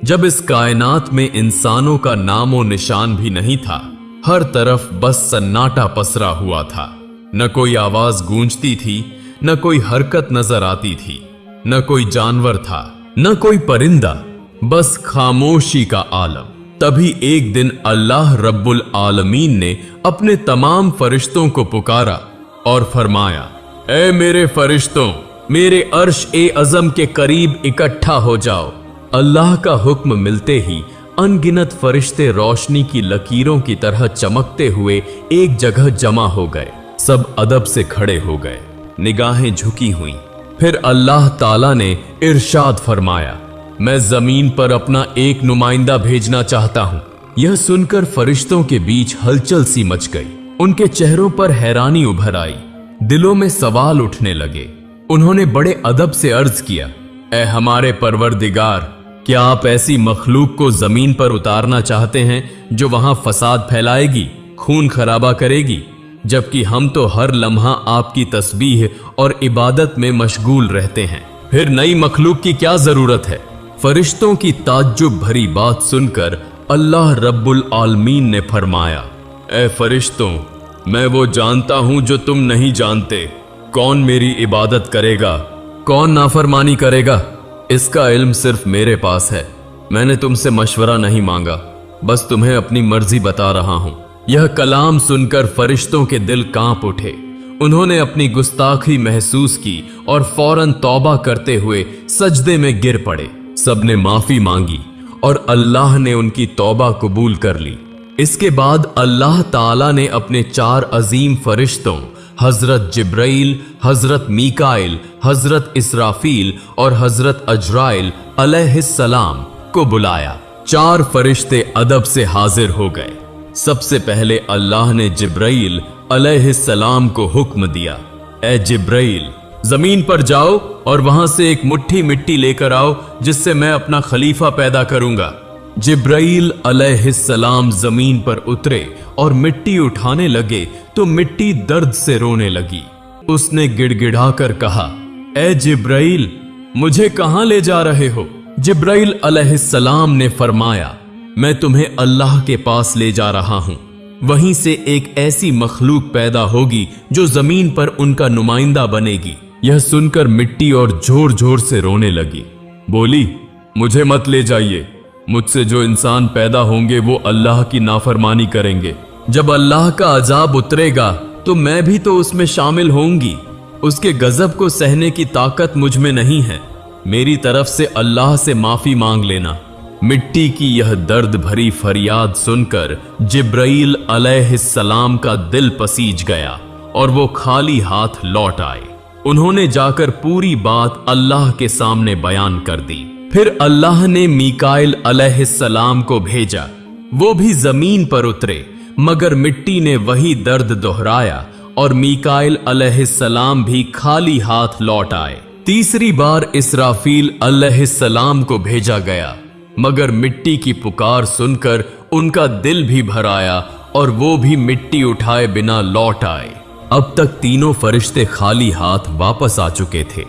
जब इस कायनात में इंसानों का नामो निशान भी नहीं था, हर तरफ बस सन्नाटा पसरा हुआ था। न कोई आवाज गूंजती थी, न कोई हरकत नजर आती थी, न कोई जानवर था, न कोई परिंदा, बस खामोशी का आलम। तभी एक दिन अल्लाह रब्बुल आलमीन ने अपने तमाम फरिश्तों को पुकारा और फरमाया, ऐ मेरे फरिश्तों, मेरे अर्श ए अज़म के करीब इकट्ठा हो जाओ। अल्लाह का हुक्म मिलते ही अनगिनत फरिश्ते रोशनी की लकीरों की तरह चमकते हुए एक जगह जमा हो गए। सब अदब से खड़े हो गए, निगाहें झुकी हुई। फिर अल्लाह ताला ने इरशाद फरमाया, मैं जमीन पर अपना एक नुमाइंदा भेजना चाहता हूं। यह सुनकर फरिश्तों के बीच हलचल सी मच गई। उनके चेहरों पर हैरानी उभर आई, दिलों में सवाल उठने लगे। उन्होंने बड़े अदब से अर्ज किया, ऐ हमारे परवरदिगार, क्या आप ऐसी मखलूक को जमीन पर उतारना चाहते हैं जो वहां फसाद फैलाएगी, खून खराबा करेगी, जबकि हम तो हर लम्हा आपकी तस्बीह और इबादत में मशगूल रहते हैं। फिर नई मखलूक की क्या जरूरत है? फरिश्तों की ताज्जुब भरी बात सुनकर अल्लाह रब्बुल आलमीन ने फरमाया, ऐ फरिश्तों, मैं वो जानता हूं जो तुम नहीं जानते। कौन मेरी इबादत करेगा, कौन नाफरमानी करेगा, इसका इल्म सिर्फ मेरे पास है। मैंने तुमसे मशवरा नहीं मांगा, बस तुम्हें अपनी मर्जी बता रहा हूं। यह कलाम सुनकर फरिश्तों के दिल कांप उठे। उन्होंने अपनी गुस्ताखी महसूस की और फौरन तौबा करते हुए सजदे में गिर पड़े। सबने माफी मांगी और अल्लाह ने उनकी तौबा कबूल कर ली। इसके बाद अल्लाह ताला ने अपने 4 अजीम फरिश्तों हजरत जिब्राइल, हजरत मीकाइल, हजरत इसराफील और हजरत अजराइल अलैहिस्सलाम को बुलाया। 4 फरिश्ते अदब से हाजिर हो गए। सबसे पहले अल्लाह ने जिब्राइल अलैहिस्सलाम को हुक्म दिया, ऐ जिब्राइल, जमीन पर जाओ और वहां से एक मुट्ठी मिट्टी लेकर आओ जिससे मैं अपना खलीफा पैदा करूंगा। जिब्राइल अलैहिस्सलाम जमीन पर उतरे और मिट्टी उठाने लगे तो मिट्टी दर्द से रोने लगी। उसने गिड़गिड़ाकर कहा, ऐ जिब्राइल, मुझे कहां ले जा रहे हो? जिब्राइल अलैहिस्सलाम ने फरमाया, मैं तुम्हें अल्लाह के पास ले जा रहा हूं। वहीं से एक ऐसी मखलूक पैदा होगी जो जमीन पर उनका नुमाइंदा बनेगी। यह सुनकर मिट्टी और जोर जोर से रोने लगी। बोली, मुझे मत ले जाइए। मुझसे जो इंसान पैदा होंगे वो अल्लाह की नाफरमानी करेंगे। जब अल्लाह का अजाब उतरेगा तो मैं भी तो उसमें शामिल होंगी। उसके गजब को सहने की ताकत मुझ में नहीं है। मेरी तरफ से अल्लाह से माफी मांग लेना। मिट्टी की यह दर्द भरी फरियाद सुनकर जिब्राइल अलैहिस्सलाम का दिल पसीज गया और वो खाली हाथ लौट आए। उन्होंने जाकर पूरी बात अल्लाह के सामने बयान कर दी। फिर अल्लाह ने मीकाइल अलैहिस्सलाम को भेजा। वो भी जमीन पर उतरे, मगर मिट्टी ने वही दर्द दोहराया और मीकाइल अलैहिस्सलाम भी खाली हाथ लौट आए। तीसरी बार इसराफील अलैहिस्सलाम को भेजा गया, मगर मिट्टी की पुकार सुनकर उनका दिल भी भर आया और वो भी मिट्टी उठाए बिना लौट आए। अब तक तीनों फरिश्ते खाली हाथ वापस आ चुके थे।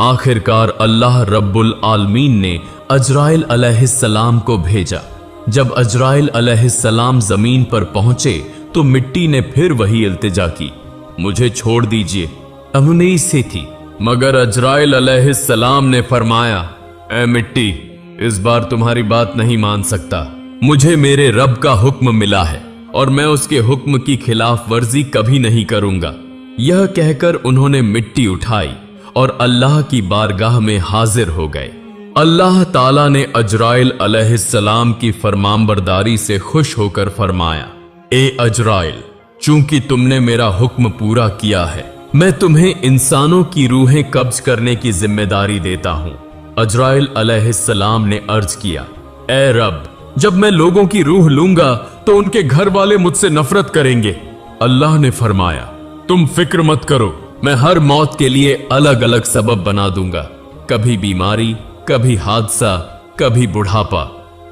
आखिरकार अल्लाह रब्बुल आलमीन ने अजराइल अलैहिस्सलाम को भेजा। जब अजराइल अलैहिस्सलाम जमीन पर पहुंचे तो मिट्टी ने फिर वही इल्तिजा की, मुझे छोड़ दीजिए, अमुनीस से थी। मगर अजराइल अलैहिस्सलाम ने फरमाया, ऐ मिट्टी, इस बार तुम्हारी बात नहीं मान सकता। मुझे मेरे रब का हुक्म मिला है और मैं उसके हुक्म की खिलाफ वर्जी कभी नहीं करूंगा। यह कहकर उन्होंने मिट्टी उठाई और अल्लाह की बारगाह में हाजिर हो गए। अल्लाह ताला ने अजराइल अलैहिस्सलाम की फरमानबरदारी से खुश होकर फरमाया, ए अजराइल, चूंकि तुमने मेरा हुक्म पूरा किया है, मैं तुम्हें इंसानों की रूहें कब्ज करने की जिम्मेदारी देता हूं। अजराइल अलैहिस्सलाम ने अर्ज किया, ए रब, जब मैं लोगों की रूह लूंगा तो उनके घर वाले मुझसे नफरत करेंगे। अल्लाह ने फरमाया, तुम फिक्र मत करो, मैं हर मौत के लिए अलग अलग सबब बना दूंगा। कभी बीमारी, कभी हादसा, कभी बुढ़ापा।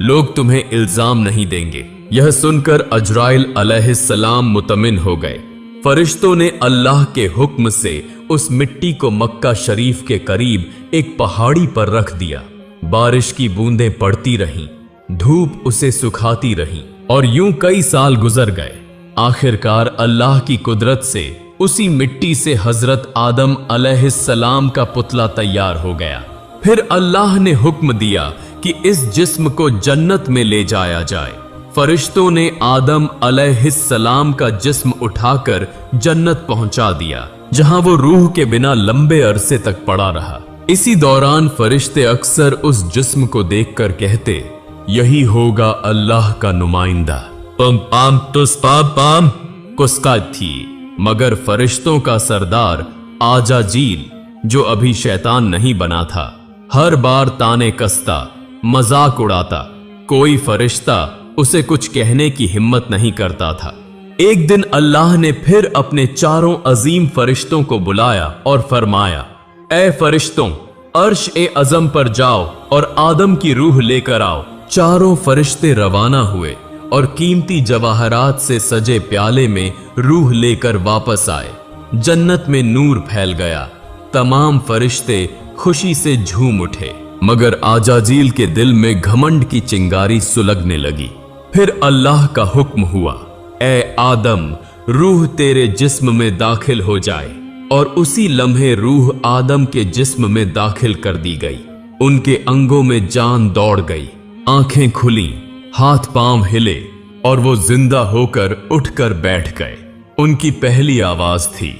लोग तुम्हें इल्जाम नहीं देंगे। यह सुनकर अजराइल अलैहिस्सलाम मुतमिन हो गए। फरिश्तों ने अल्लाह के हुक्म से उस मिट्टी को मक्का शरीफ के करीब एक पहाड़ी पर रख दिया। बारिश की बूंदें पड़ती रहीं, धूप उसे सुखाती रही और यूं कई साल गुजर गए। आखिरकार अल्लाह की कुदरत से उसी मिट्टी से हजरत आदम अलैहिस्सलाम का पुतला तैयार हो गया। फिर अल्लाह ने हुक्म दिया कि इस जिस्म को जन्नत में ले जाया जाए। फरिश्तों ने आदम अलैहिस्सलाम का जिस्म उठाकर जन्नत पहुंचा दिया, जहां वो रूह के बिना लंबे अरसे तक पड़ा रहा। इसी दौरान फरिश्ते अक्सर उस जिस्म को देखकर कहते, यही होगा अल्लाह का नुमाइंदा। पम पाम तुस पाम पाम कुस्का थी, मगर फरिश्तों का सरदार आजाजील, जो अभी शैतान नहीं बना था, हर बार ताने कसता, मजाक उड़ाता। कोई फरिश्ता उसे कुछ कहने की हिम्मत नहीं करता था। एक दिन अल्लाह ने फिर अपने चारों अजीम फरिश्तों को बुलाया और फरमाया, ए फरिश्तों, अर्श ए अज़म पर जाओ और आदम की रूह लेकर आओ। चारों फरिश्ते रवाना हुए और कीमती जवाहरात से सजे प्याले में रूह लेकर वापस आए। जन्नत में नूर फैल गया। तमाम फरिश्ते खुशी से झूम उठे, मगर आजाजील के दिल में घमंड की चिंगारी सुलगने लगी। फिर अल्लाह का हुक्म हुआ, ए आदम, रूह तेरे जिस्म में दाखिल हो जाए। और उसी लम्हे रूह आदम के जिस्म में दाखिल कर दी गई। उनके अंगों में जान दौड़ गई, आंखें खुली, हाथ पांव हिले और वो जिंदा होकर उठकर बैठ गए। उनकी पहली आवाज थी,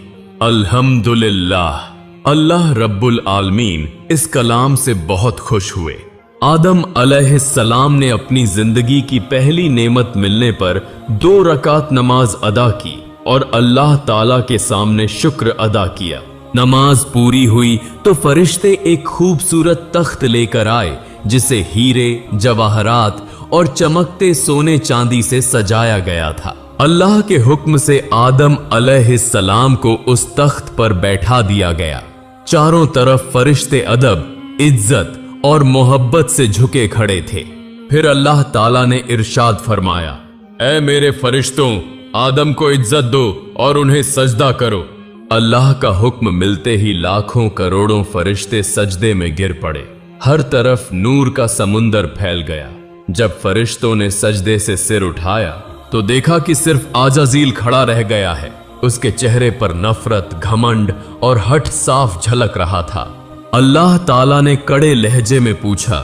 अल्हम्दुलिल्लाह। अल्लाह रब्बुल आलमीन इस कलाम से बहुत खुश हुए। आदम अलैहिस्सलाम ने अपनी जिंदगी की पहली नेमत मिलने पर 2 रकात नमाज अदा की और अल्लाह ताला के सामने शुक्र अदा किया। नमाज पूरी हुई तो फरिश्ते एक खूबसूरत तख्त लेकर आए, जिसे हीरे, जवाहरात और चमकते सोने चांदी से सजाया गया था। अल्लाह के हुक्म से आदम अलैहिस्सलाम को उस तख्त पर बैठा दिया गया। चारों तरफ फरिश्ते अदब, इज्जत और मोहब्बत से झुके खड़े थे। फिर अल्लाह ताला ने इरशाद फरमाया, ऐ मेरे फरिश्तों, आदम को इज्जत दो और उन्हें सजदा करो। अल्लाह का हुक्म मिलते ही लाखों करोड़ों फरिश्ते सजदे में गिर पड़े। हर तरफ नूर का समुंदर फैल गया। जब फरिश्तों ने सजदे से सिर उठाया तो देखा कि सिर्फ आजाजील खड़ा रह गया है। उसके चेहरे पर नफरत, घमंड और हठ साफ झलक रहा था। अल्लाह ताला ने कड़े लहजे में पूछा,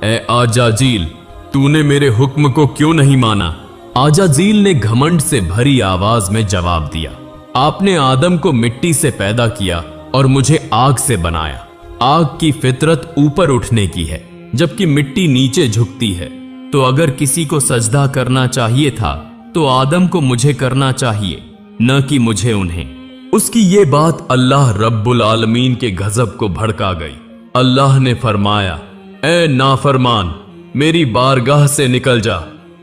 ए आजाजील, तूने मेरे हुक्म को क्यों नहीं माना? आजाजील ने घमंड से भरी आवाज में जवाब दिया, आपने आदम को मिट्टी से पैदा किया और मुझे आग से बनाया। आग की फितरत ऊपर उठने की है, जबकि मिट्टी नीचे झुकती है। तो अगर किसी को सजदा करना चाहिए था तो आदम को मुझे करना चाहिए, न कि मुझे उन्हें। उसकी ये बात अल्लाह रब्बुल आलमीन के गजब को भड़का गई। अल्लाह ने फरमाया, ए नाफरमान, मेरी बारगाह से निकल जा।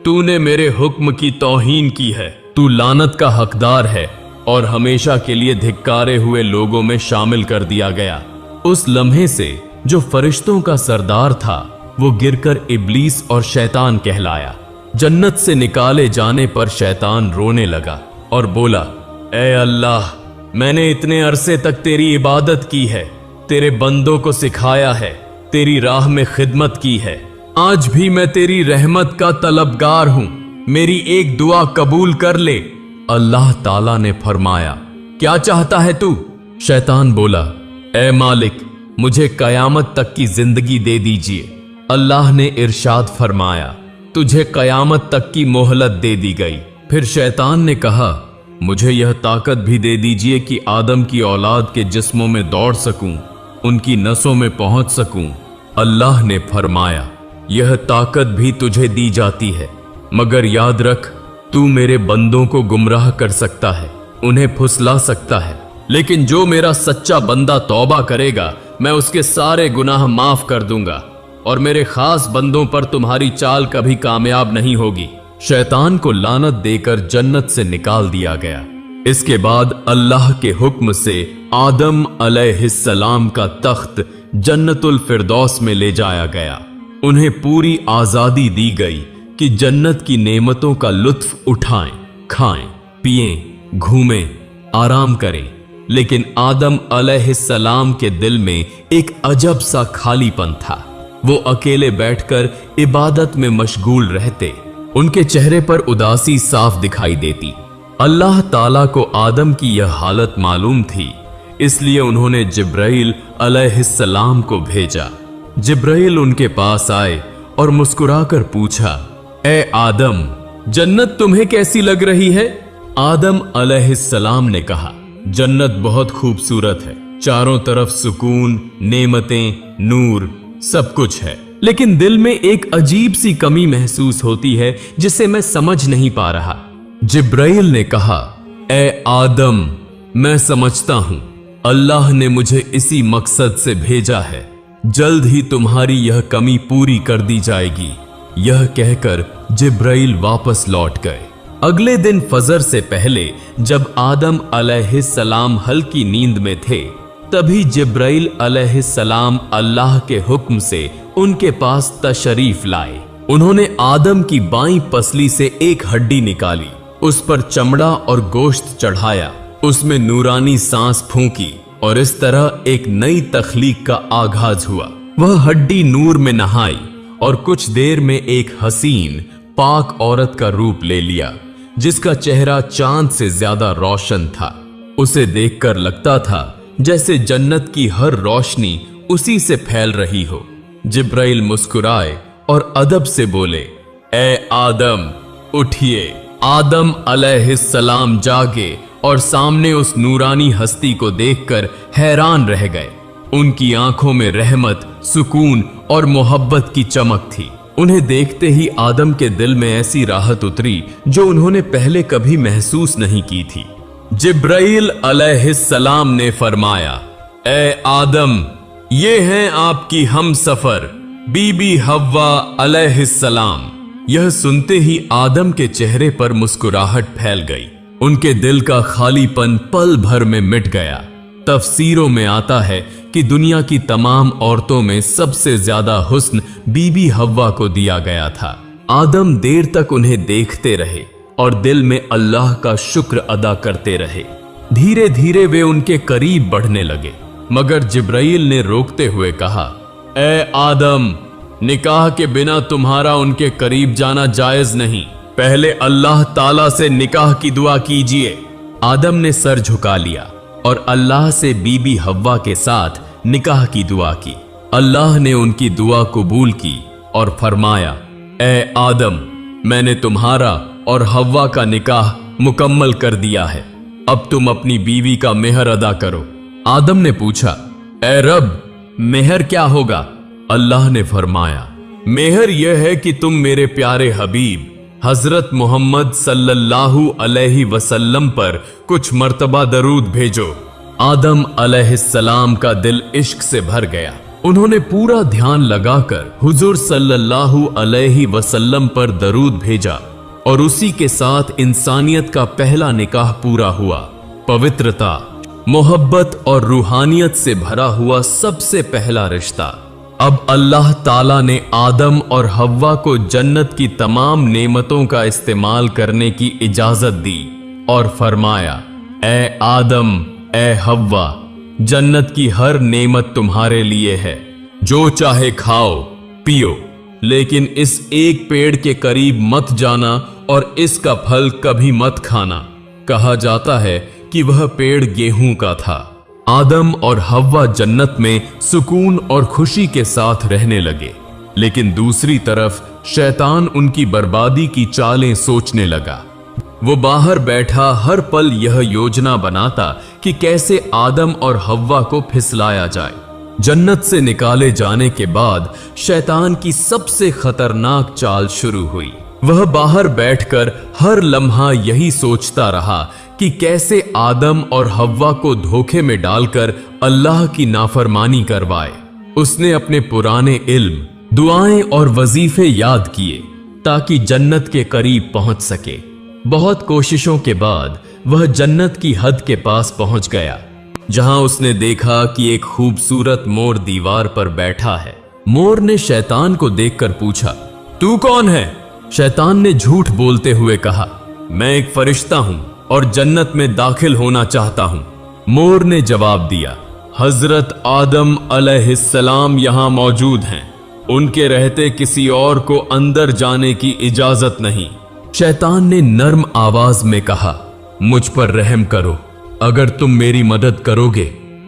तूने मेरे हुक्म की तौहीन की है। तू लानत का हकदार है और हमेशा के लिए धिक्कारे हुए लोगों में शामिल कर दिया गया। उस लम्हे से जो फरिश्तों का सरदार था, वो गिरकर इब्लीस और शैतान कहलाया। जन्नत से निकाले जाने पर शैतान रोने लगा और बोला, ए अल्लाह, मैंने इतने अरसे तक तेरी इबादत की है, तेरे बंदों को सिखाया है, तेरी राह में खिदमत की है। आज भी मैं तेरी रहमत का तलबगार हूं, मेरी एक दुआ कबूल कर ले। अल्लाह ताला ने फरमाया, क्या चाहता है तू? शैतान बोला, ए मालिक, मुझे कयामत तक की जिंदगी दे दीजिए। अल्लाह ने इरशाद फरमाया, तुझे कयामत तक की मोहलत दे दी गई। फिर शैतान ने कहा, मुझे यह ताकत भी दे दीजिए कि आदम की औलाद के जिस्मों में दौड़ सकूं, उनकी नसों में पहुंच सकूं। अल्लाह ने फरमाया, यह ताकत भी तुझे दी जाती है, मगर याद रख, तू मेरे बंदों को गुमराह कर सकता है, उन्हें फुसला सकता है, लेकिन जो मेरा सच्चा बंदा तौबा करेगा, मैं उसके सारे गुनाह माफ कर दूंगा और मेरे खास बंदों पर तुम्हारी चाल कभी कामयाब नहीं होगी। शैतान को लानत देकर जन्नत से निकाल दिया गया। इसके बाद अल्लाह के हुक्म से आदम अलैहिस्सलाम का तख्त जन्नतुल फिरदौस में ले जाया गया। उन्हें पूरी आजादी दी गई कि जन्नत की नेमतों का लुत्फ उठाएं, खाएं, पिएं, घूमें, आराम करें। लेकिन आदम अलैहिस्सलाम के दिल में एक अजब सा खालीपन था। वो अकेले बैठकर इबादत में मशगूल रहते। उनके चेहरे पर उदासी साफ दिखाई देती। अल्लाह ताला को आदम की यह हालत मालूम थी, इसलिए उन्होंने जिब्राइल अलैहिस्सलाम को भेजा। जिब्राइल उनके पास आए और मुस्कुराकर पूछा, ए आदम, जन्नत तुम्हें कैसी लग रही है? आदम अलैहिस्सलाम ने कहा, जन्नत बहुत खूबसूरत है, चारों तरफ सुकून, नेमतें, नूर, सब कुछ है, लेकिन दिल में एक अजीब सी कमी महसूस होती है जिसे मैं समझ नहीं पा रहा। जिब्राइल ने कहा, ए आदम, मैं समझता हूं, अल्लाह ने मुझे इसी मकसद से भेजा है, जल्द ही तुम्हारी यह कमी पूरी कर दी जाएगी। यह कहकर जिब्राइल वापस लौट गए। अगले दिन फजर से पहले जब आदम अलैहिस्सलाम हल्की नींद में थे, तभी जिब्राइल अलैहिस्सलाम अल्लाह के हुक्म से उनके पास तशरीफ लाए। उन्होंने आदम की बाईं पसली से एक हड्डी निकाली, उस पर चमड़ा और गोश्त चढ़ाया, उसमें नूरानी सांस फूंकी और इस तरह एक नई तख्लीक का आगाज हुआ। वह हड्डी नूर में नहाई और कुछ देर में एक हसीन पाक औरत का रूप ले लिया, जिसका चेहरा चांद से ज्यादा रोशन था। उसे देखकर लगता था जैसे जन्नत की हर रोशनी उसी से फैल रही हो। जिब्राइल मुस्कुराए और अदब से बोले, ए आदम, उठिए। आदम अलैहिस्सलाम जागे और सामने उस नूरानी हस्ती को देखकर हैरान रह गए। उनकी आंखों में रहमत, सुकून और मोहब्बत की चमक थी। उन्हें देखते ही आदम के दिल में ऐसी राहत उतरी जो उन्होंने पहले कभी महसूस नहीं की थी। जिब्राइल अलैहिस्सलाम ने फरमाया, ए आदम, ये हैं आपकी हम सफर बीबी हव्वा अलैहिस्सलाम। यह सुनते ही आदम के चेहरे पर मुस्कुराहट फैल गई। उनके दिल का खालीपन पल भर में मिट गया। तफसीरों में आता है कि दुनिया की तमाम औरतों में सबसे ज्यादा हुस्न बीबी हव्वा को दिया गया था। आदम देर तक उन्हें देखते रहे और दिल में अल्लाह का शुक्र अदा करते रहे। धीरे धीरे वे उनके करीब बढ़ने लगे, मगर जिब्राइल ने रोकते हुए कहा, ए आदम, निकाह के बिना तुम्हारा उनके करीब जाना जायज नहीं, पहले अल्लाह ताला से निकाह की दुआ कीजिए। आदम ने सर झुका लिया और अल्लाह से बीबी हव्वा के साथ निकाह की दुआ की। अल्लाह ने उनकी दुआ कबूल की और फरमाया, ए आदम, मैंने तुम्हारा और हव्वा का निकाह मुकम्मल कर दिया है, अब तुम अपनी बीवी का मेहर अदा करो। आदम ने पूछा, ए रब, मेहर क्या होगा? अल्लाह ने फरमाया, मेहर यह है कि तुम मेरे प्यारे हबीब हजरत मोहम्मद सल्लल्लाहु अलैहि वसल्लम पर कुछ मर्तबा दरूद भेजो। आदम अलैहिस्सलाम का दिल इश्क से भर गया। उन्होंने पूरा ध्यान लगाकर हुजूर सल्लल्लाहु अलैहि वसल्लम पर दरूद भेजा और उसी के साथ इंसानियत का पहला निकाह पूरा हुआ। पवित्रता, मोहब्बत और रूहानियत से भरा हुआ सबसे पहला रिश्ता। अब अल्लाह ताला ने आदम और हव्वा को जन्नत की तमाम नेमतों का इस्तेमाल करने की इजाजत दी और फरमाया, ए आदम, ए हव्वा, जन्नत की हर नेमत तुम्हारे लिए है, जो चाहे खाओ पियो, लेकिन इस एक पेड़ के करीब मत जाना और इसका फल कभी मत खाना। कहा जाता है कि वह पेड़ गेहूं का था। आदम और हव्वा जन्नत में सुकून और खुशी के साथ रहने लगे, लेकिन दूसरी तरफ शैतान उनकी बर्बादी की चालें सोचने लगा। वो बाहर बैठा हर पल यह योजना बनाता कि कैसे आदम और हव्वा को फिसलाया जाए। जन्नत से निकाले जाने के बाद शैतान की सबसे खतरनाक चाल शुरू हुई। वह बाहर बैठकर हर लम्हा यही सोचता रहा कि कैसे आदम और हव्वा को धोखे में डालकर अल्लाह की नाफरमानी करवाए। उसने अपने पुराने इल्म, दुआएं और वजीफे याद किए ताकि जन्नत के करीब पहुंच सके। बहुत कोशिशों के बाद वह जन्नत की हद के पास पहुंच गया, जहां उसने देखा कि एक खूबसूरत मोर दीवार पर बैठा है। मोर ने शैतान को देखकर पूछा, तू कौन है? शैतान ने झूठ बोलते हुए कहा, मैं एक फरिश्ता हूं और जन्नत में दाखिल होना चाहता हूं। मोर ने जवाब दिया, हजरत आदम अलैहिस्सलाम यहां मौजूद हैं, उनके रहते किसी और को अंदर जाने की इजाजत नहीं। शैतान ने नर्म आवाज में कहा, मुझ पर रहम करो, अगर तुम मेरी मदद करोगे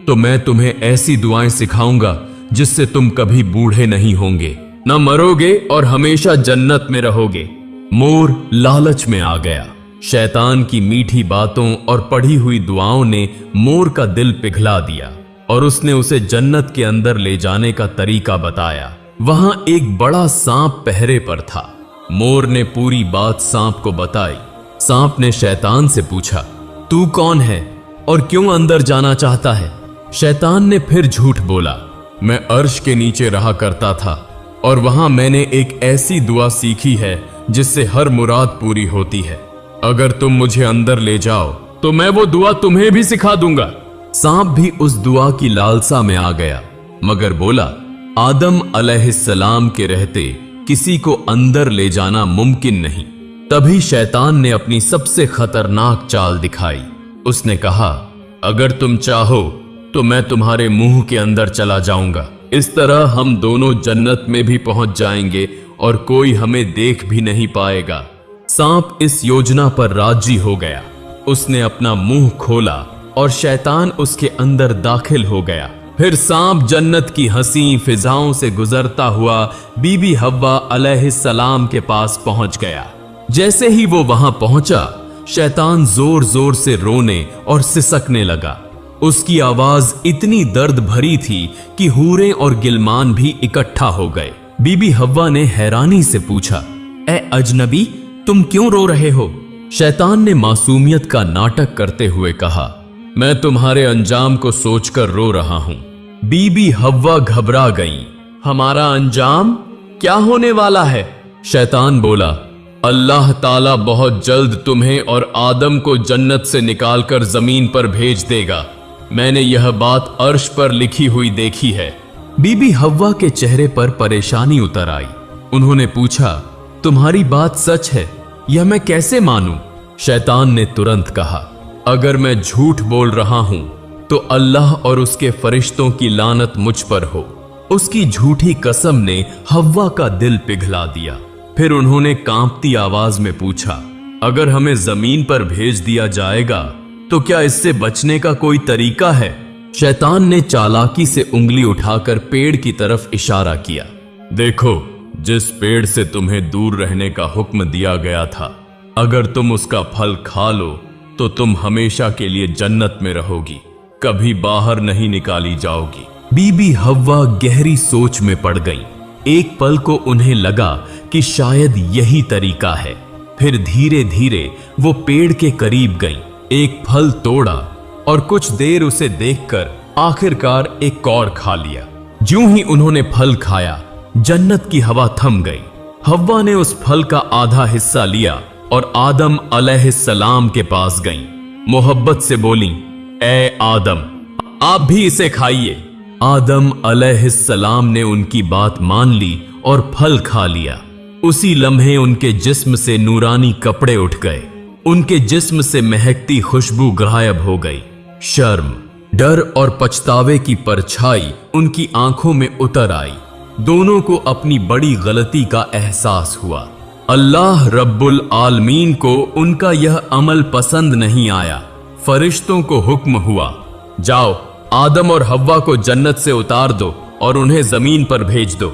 तो मैं तुम्हें ऐसी दुआएं सिखाऊंगा जिससे तुम कभी बूढ़े नहीं होंगे, न मरोगे और हमेशा जन्नत में रहोगे। मोर लालच में आ गया। शैतान की मीठी बातों और पढ़ी हुई दुआओं ने मोर का दिल पिघला दिया और उसने उसे जन्नत के अंदर ले जाने का तरीका बताया। वहां एक बड़ा सांप पहरे पर था। मोर ने पूरी बात सांप को बताई। सांप ने शैतान से पूछा, तू कौन है और क्यों अंदर जाना चाहता है? शैतान ने फिर झूठ बोला, मैं अर्श के नीचे रहा करता था और वहां मैंने एक ऐसी दुआ सीखी है जिससे हर मुराद पूरी होती है। अगर तुम मुझे अंदर ले जाओ तो मैं वो दुआ तुम्हें भी सिखा दूंगा। सांप भी उस दुआ की लालसा में आ गया, मगर बोला, आदम अलैहिस्सलाम के रहते किसी को अंदर ले जाना मुमकिन नहीं। तभी शैतान ने अपनी सबसे खतरनाक चाल दिखाई। उसने कहा, अगर तुम चाहो तो मैं तुम्हारे मुंह के अंदर चला जाऊंगा। इस तरह हम दोनों जन्नत में भी पहुंच जाएंगे और कोई हमें देख भी नहीं पाएगा। सांप इस योजना पर राजी हो गया। उसने अपना मुंह खोला और शैतान उसके अंदर दाखिल हो गया। फिर सांप जन्नत की हंसी फिजाओं से गुजरता हुआ बीबी हव्वा अलैहिस्सलाम के पास पहुंच गया। जैसे ही वो वहां पहुंचा, शैतान जोर जोर से रोने और सिसकने लगा। उसकी आवाज इतनी दर्द भरी थी कि हूरें और गिलमान भी इकट्ठा हो गए। बीबी हव्वा ने हैरानी से पूछा, ए अजनबी, तुम क्यों रो रहे हो? शैतान ने मासूमियत का नाटक करते हुए कहा, मैं तुम्हारे अंजाम को सोचकर रो रहा हूं। बीबी हव्वा घबरा गई। हमारा अंजाम क्या होने वाला है? शैतान बोला, अल्लाह ताला बहुत जल्द तुम्हें और आदम को जन्नत से निकालकर जमीन पर भेज देगा। मैंने यह बात अर्श पर लिखी हुई देखी है। बीबी हव्वा के चेहरे पर परेशानी उतर आई। उन्होंने पूछा, तुम्हारी बात सच है? यह मैं कैसे मानूं? शैतान ने तुरंत कहा, अगर मैं झूठ बोल रहा हूं तो अल्लाह और उसके फरिश्तों की लानत मुझ पर हो। उसकी झूठी कसम ने हव्वा का दिल पिघला दिया। फिर उन्होंने कांपती आवाज में पूछा, अगर हमें जमीन पर भेज दिया जाएगा तो क्या इससे बचने का कोई तरीका है? शैतान ने चालाकी से उंगली उठाकर पेड़ की तरफ इशारा किया। देखो, जिस पेड़ से तुम्हें दूर रहने का हुक्म दिया गया था, अगर तुम उसका फल खा लो तो तुम हमेशा के लिए जन्नत में रहोगी, कभी बाहर नहीं निकाली जाओगी। बीबी हव्वा गहरी सोच में पड़ गई। एक पल को उन्हें लगा कि शायद यही तरीका है। फिर धीरे धीरे वो पेड़ के करीब गई, एक फल तोड़ा और कुछ देर उसे देखकर आखिरकार एक कौर खा लिया। ज्यों ही उन्होंने फल खाया, जन्नत की हवा थम गई। हव्वा ने उस फल का आधा हिस्सा लिया और आदम अलैहिस्सलाम के पास गईं। मोहब्बत से बोली, ए आदम, आप भी इसे खाइए। आदम अलैहिस्सलाम ने उनकी बात मान ली और फल खा लिया। उसी लम्हे उनके जिस्म से नूरानी कपड़े उठ गए। उनके जिस्म से महकती खुशबू गायब हो गई। शर्म, डर और पछतावे की परछाई उनकी आंखों में उतर आई। दोनों को अपनी बड़ी गलती का एहसास हुआ। अल्लाह रब्बुल आलमीन को उनका यह अमल पसंद नहीं आया। फरिश्तों को हुक्म हुआ, जाओ आदम और हव्वा को जन्नत से उतार दो और उन्हें जमीन पर भेज दो।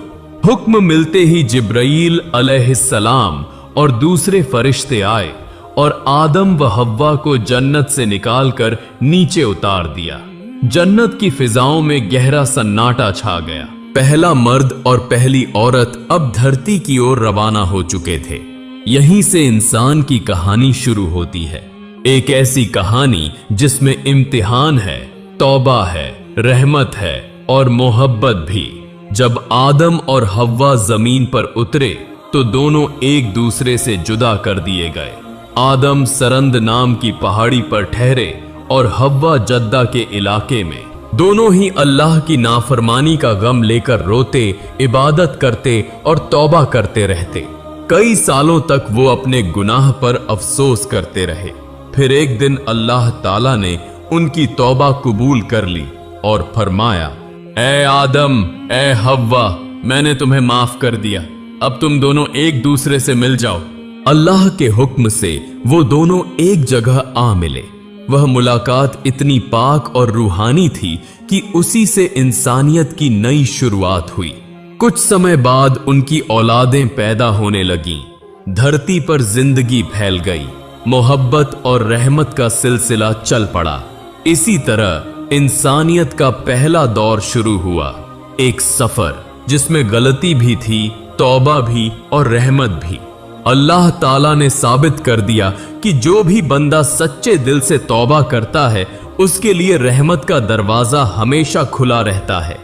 हुक्म मिलते ही जिब्राईल अलैहिस्सलाम और दूसरे फरिश्ते आए और आदम व हव्वा को जन्नत से निकालकर नीचे उतार दिया। जन्नत की फिजाओं में गहरा सन्नाटा छा गया। पहला मर्द और पहली औरत अब धरती की ओर रवाना हो चुके थे। यहीं से इंसान की कहानी शुरू होती है। एक ऐसी कहानी जिसमें इम्तिहान है, तौबा है, रहमत है और मोहब्बत भी। जब आदम और हव्वा जमीन पर उतरे तो दोनों एक दूसरे से जुदा कर दिए गए। आदम सरंद नाम की पहाड़ी पर ठहरे और हव्वा जद्दा के इलाके में। दोनों ही अल्लाह की नाफरमानी का गम लेकर रोते, इबादत करते और तौबा करते रहते। कई सालों तक वो अपने गुनाह पर अफसोस करते रहे। फिर एक दिन अल्लाह ताला ने उनकी तौबा कबूल कर ली और फरमाया, ए आदम, ए हव्वा, मैंने तुम्हें माफ कर दिया, अब तुम दोनों एक दूसरे से मिल जाओ। अल्लाह के हुक्म से वो दोनों एक जगह आ मिले। वह मुलाकात इतनी पाक और रूहानी थी कि उसी से इंसानियत की नई शुरुआत हुई। कुछ समय बाद उनकी औलादें पैदा होने लगीं। धरती पर जिंदगी फैल गई। मोहब्बत और रहमत का सिलसिला चल पड़ा। इसी तरह इंसानियत का पहला दौर शुरू हुआ, एक सफर जिसमें गलती भी थी, तौबा भी और रहमत भी। अल्लाह ताला ने साबित कर दिया कि जो भी बंदा सच्चे दिल से तौबा करता है उसके लिए रहमत का दरवाजा हमेशा खुला रहता है।